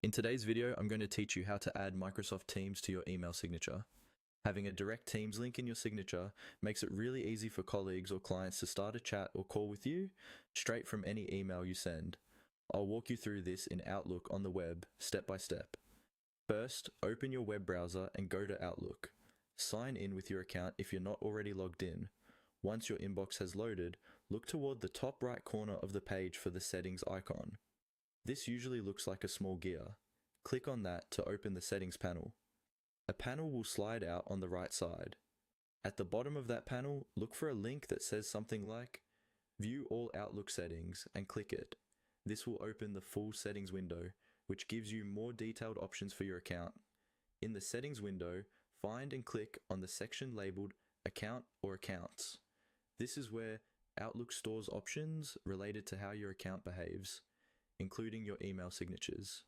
In today's video, I'm going to teach you how to add Microsoft Teams to your email signature. Having a direct Teams link in your signature makes it really easy for colleagues or clients to start a chat or call with you straight from any email you send. I'll walk you through this in Outlook on the web, step by step. First, open your web browser and go to Outlook. Sign in with your account if you're not already logged in. Once your inbox has loaded, look toward the top right corner of the page for the settings icon. This usually looks like a small gear. Click on that to open the settings panel. A panel will slide out on the right side. At the bottom of that panel, look for a link that says something like View all Outlook settings and click it. This will open the full settings window, which gives you more detailed options for your account. In the settings window, find and click on the section labeled Account or Accounts. This is where Outlook stores options related to how your account behaves, including your email signatures.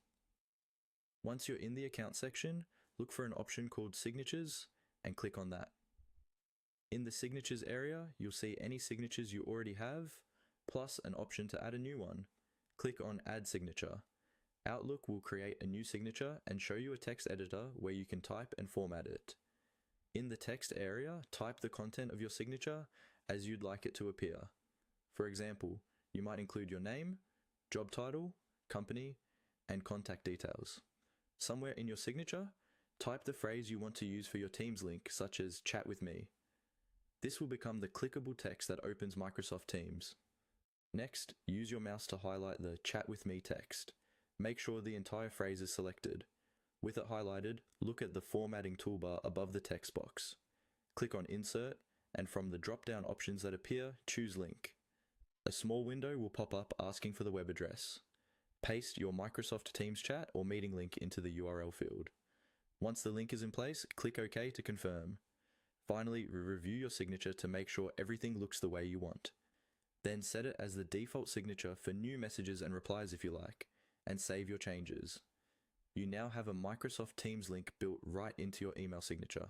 Once you're in the account section, look for an option called Signatures and click on that. In the Signatures area, you'll see any signatures you already have, plus an option to add a new one. Click on Add Signature. Outlook will create a new signature and show you a text editor where you can type and format it. In the text area, type the content of your signature as you'd like it to appear. For example, you might include your name, job title, company, and contact details. Somewhere in your signature, type the phrase you want to use for your Teams link, such as chat with me. This will become the clickable text that opens Microsoft Teams. Next, use your mouse to highlight the chat with me text. Make sure the entire phrase is selected. With it highlighted, look at the formatting toolbar above the text box. Click on Insert, and from the drop-down options that appear, choose Link. A small window will pop up asking for the web address. Paste your Microsoft Teams chat or meeting link into the URL field. Once the link is in place, click OK to confirm. Finally, review your signature to make sure everything looks the way you want. Then set it as the default signature for new messages and replies if you like, and save your changes. You now have a Microsoft Teams link built right into your email signature.